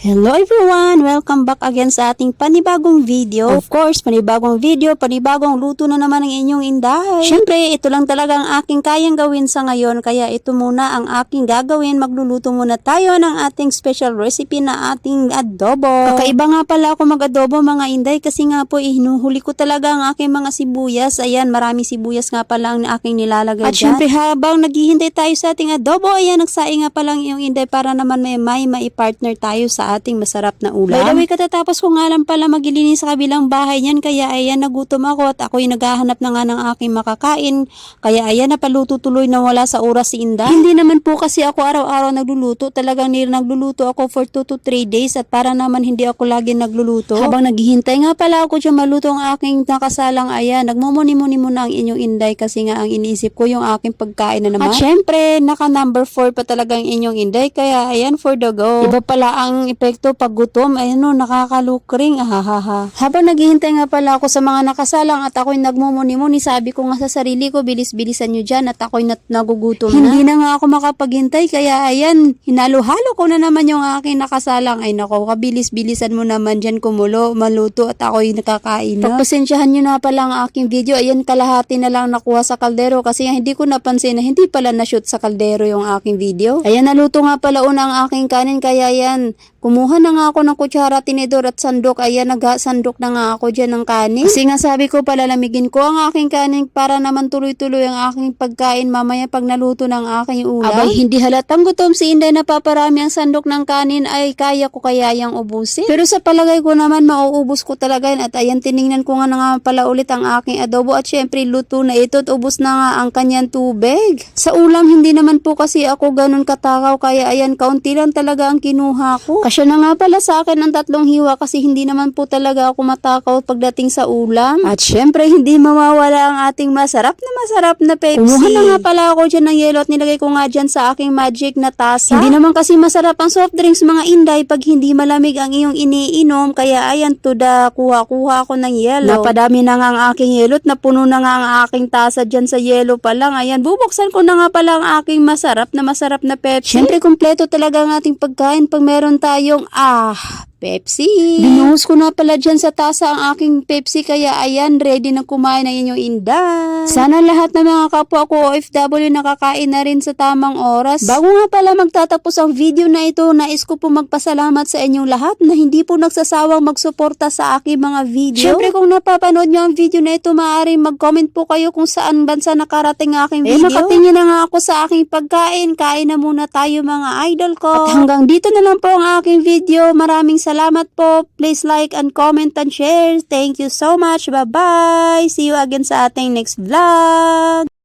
Hello everyone! Welcome back again sa ating panibagong video. Of course, panibagong video, panibagong luto na naman ang inyong inday. Siyempre, ito lang talaga ang aking kayang gawin sa ngayon, kaya ito muna ang aking gagawin. Magluluto muna tayo ng ating special recipe na ating adobo. Kakaiba nga pala ako mag-adobo mga inday kasi nga po hinuhuli ko talaga ang aking mga sibuyas. Ayan, maraming sibuyas nga pala ang aking nilalagay dyan. At syempre, habang naghihintay tayo sa ating adobo, ayan, nagsaing nga pala ang iyong inday para naman may partner tayo sa ating masarap na ulam. By the way, katatapos ko nga lang pala magilinis sa kabilang bahay niyan, kaya ayan, nagutom ako at ako'y naghahanap na nga ng aking makakain. Kaya ayan, napaluto tuloy na wala sa oras si Inday. Hindi naman po kasi ako araw-araw nagluluto. Talagang nagluluto ako for 2 to 3 days at para naman hindi ako lagi nagluluto. Habang naghihintay nga pala ako dyan maluto ang aking nakasalang, ayan, nagmumuni-muni muna ang inyong Inday kasi nga ang iniisip ko yung aking pagkain na naman. At syempre, naka number 4 pa talaga ang inyong Inday, kaya ayan, for the go. Iba pala ang epekto pag gutom, ayun no, nakakalukring, ahahaha. Habang naghihintay nga pala ako sa mga nakasalang at ako'y nagmumuni-muni, sabi ko nga sa sarili ko, bilis-bilisan nyo dyan at ako'y nagugutom na. Hindi na nga ako makapaghintay, kaya ayan, hinalo-halo ko na naman yung aking nakasalang. Ay nako, kabilis-bilisan mo naman dyan kumulo, maluto at ako'y nakakain na. Pagpasensyahan nyo na pala ang aking video, ayan, kalahati na lang nakuha sa kaldero kasi hindi ko napansin na hindi pala na-shoot sa kaldero yung aking video. Ayan, naluto nga pala una ang aking kanin, kaya ayan, kumuha na nga ako ng kutsara, tinidor at sandok. Ayan, nagsandok na nga ako dyan ng kanin. Kasi nga sabi ko, palalamigin ko ang aking kanin para naman tuloy-tuloy ang aking pagkain mamaya pag naluto ng aking ulam. Abay, hindi halatang gutom si Inday na paparami ang sandok ng kanin, ay kaya ko kaya yang ubusin. Pero sa palagay ko naman, mauubos ko talaga yan. At ayan, tiningnan ko nga na nga pala ulit ang aking adobo at syempre luto na ito at ubos na nga ang kanyang tubig. Sa ulam, hindi naman po kasi ako ganun katakaw, kaya ayan, kaunti lang talaga ang kinuha ko. Kasya na nga pala sa akin ang 3 hiwa kasi hindi naman po talaga ako matakaw pagdating sa ulam. At syempre, hindi mawawala ang ating masarap na Pepsi. Kumuha na nga pala ako dyan ng yelo at nilagay ko nga dyan sa aking magic na tasa. Hindi naman kasi masarap ang soft drinks mga Inday pag hindi malamig ang iyong iniinom, kaya ayan, kuha-kuha ako ng yelo. Napadami na nga ang aking yelo at napuno na nga ang aking tasa dyan sa yelo pa lang. Ayan, bubuksan ko na nga pala ang aking masarap na Pepsi. Syempre, kumpleto talaga ang ating pagkain pag meron tayong Pepsi. Binuhos ko na pala dyan sa tasa ang aking Pepsi, kaya ayan, ready na kumain ang inyong Inday. Sana lahat ng mga kapwa ko OFW nakakain na rin sa tamang oras. Bago nga pala magtatapos ang video na ito, nais ko po magpasalamat sa inyong lahat na hindi po nagsasawang magsuporta sa aking mga video. Syempre, kung napapanood nyo ang video na ito, maaaring mag-comment po kayo kung saan bansa nakarating ang aking video. Nakatingin na nga ako sa aking pagkain. Kain na muna tayo mga idol ko. At hanggang dito na lang po ang aking video. Maraming salamat po. Please like and comment and share. Thank you so much. Bye-bye. See you again sa ating next vlog.